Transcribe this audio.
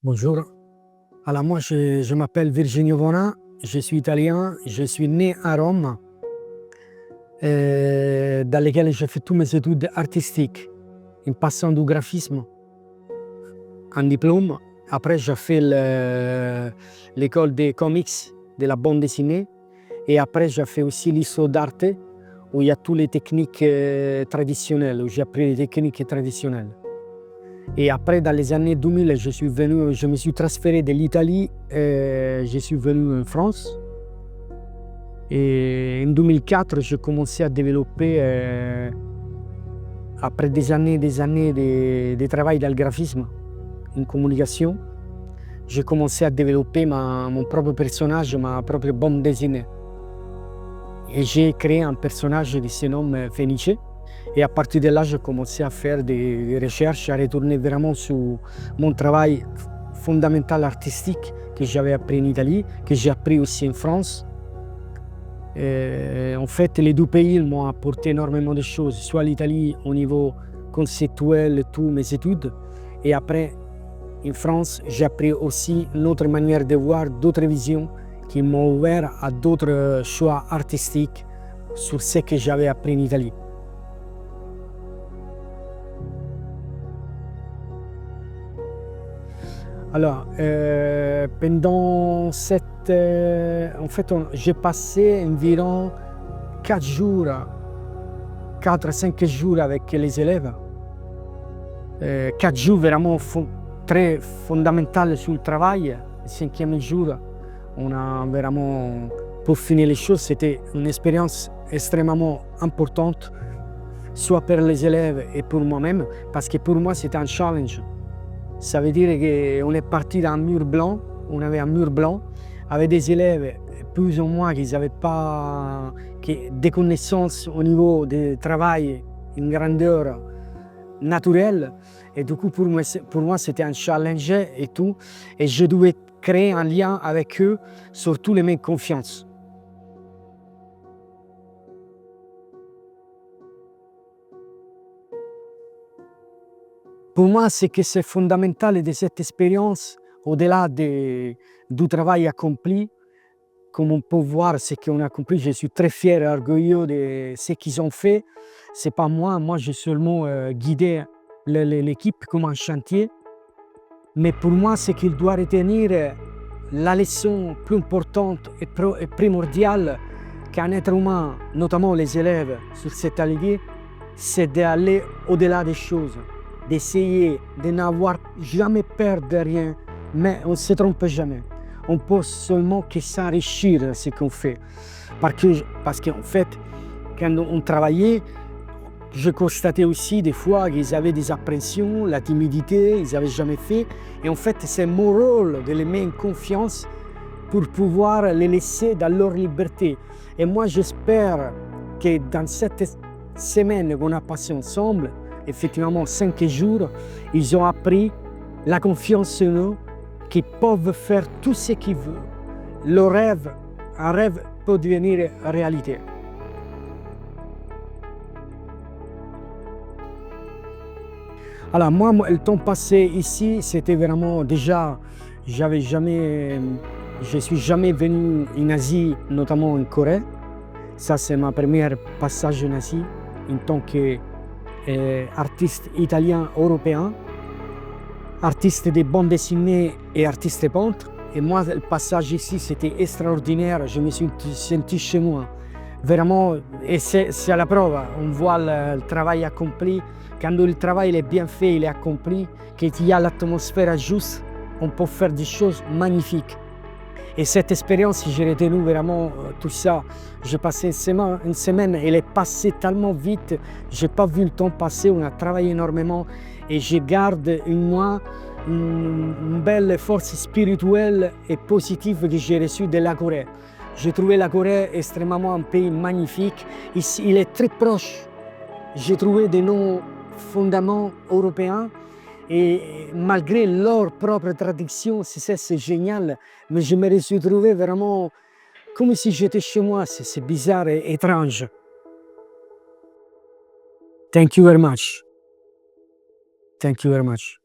Bonjour. Alors moi, je m'appelle Virginio Vona, je suis italien, je suis né à Rome, dans lesquelles j'ai fait toutes mes études artistiques, en passant du graphisme, un diplôme. Après, j'ai fait l'école des comics, de la bande dessinée. Et après, j'ai fait aussi l'ISO d'arte, où il y a toutes les techniques traditionnelles, où j'ai appris les techniques traditionnelles. Et après, dans les années 2000, je me suis transféré de l'Italie et je suis venu en France. Et en 2004, j'ai commencé à développer, après des années de travail dans le graphisme, en communication, j'ai commencé à développer mon propre personnage, ma propre bande dessinée. Et j'ai créé un personnage qui se nomme Fenice. Et à partir de là, j'ai commencé à faire des recherches, à retourner vraiment sur mon travail fondamental artistique que j'avais appris en Italie, que j'ai appris aussi en France. En fait, les deux pays m'ont apporté énormément de choses, soit l'Italie au niveau conceptuel, toutes mes études, et après, en France, j'ai appris aussi une autre manière de voir, d'autres visions qui m'ont ouvert à d'autres choix artistiques sur ce que j'avais appris en Italie. Alors, pendant en fait, j'ai passé environ 4 jours, 4 à 5 jours avec les élèves. 4 jours vraiment très fondamentaux sur le travail. Le 5e jour, on a vraiment peaufiné les choses. C'était une expérience extrêmement importante, soit pour les élèves et pour moi-même, parce que pour moi, c'était un challenge. Ça veut dire qu'on est parti d'un mur blanc, on avait un mur blanc, avec des élèves plus ou moins qui n'avaient pas des connaissances au niveau du travail, une grandeur naturelle. Et du coup, pour moi c'était un challenge et tout. Et je devais créer un lien avec eux, surtout les mêmes confiance. Pour moi, c'est que c'est fondamental de cette expérience, au-delà du travail accompli, comme on peut voir ce qu'on a accompli. Je suis très fier et orgueilleux de ce qu'ils ont fait. C'est pas moi j'ai seulement guidé l'équipe comme un chantier. Mais pour moi, ce qu'il doit retenir, la leçon plus importante et primordiale qu'un être humain, notamment les élèves sur cet atelier, c'est d'aller au-delà des choses, d'essayer de n'avoir jamais peur de rien, mais on ne se trompe jamais. On peut seulement que s'enrichir de ce qu'on fait. Parce qu'en fait, quand on travaillait, je constatais aussi des fois qu'ils avaient des appréhensions, la timidité, ils n'avaient jamais fait. Et en fait, c'est mon rôle de les mettre en confiance pour pouvoir les laisser dans leur liberté. Et moi, j'espère que dans cette semaine qu'on a passée ensemble, effectivement 5 jours, ils ont appris la confiance en eux, qu'ils peuvent faire tout ce qu'ils veulent. Le rêve, un rêve peut devenir réalité. Alors moi, le temps passé ici, c'était vraiment déjà, je suis jamais venu en Asie, notamment en Corée. Ça, c'est ma première passage en Asie en tant qu'artiste italien européen, artiste de bande dessinée et artiste peintre. Et moi, le passage ici, c'était extraordinaire. Je me suis senti chez moi. Vraiment, et c'est à la preuve, on voit le travail accompli. Quand le travail est bien fait, il est accompli, qu'il y a l'atmosphère juste, on peut faire des choses magnifiques. Et cette expérience, j'ai retenu vraiment tout ça. J'ai passé une semaine, elle est passée tellement vite, je n'ai pas vu le temps passer, on a travaillé énormément et je garde en moi une belle force spirituelle et positive que j'ai reçue de la Corée. J'ai trouvé la Corée extrêmement un pays magnifique. Ici, il est très proche. J'ai trouvé de nos fondements européens et malgré leur propre tradition, c'est génial. Mais je me suis trouvé vraiment comme si j'étais chez moi. C'est bizarre et étrange. Thank you very much. Thank you very much.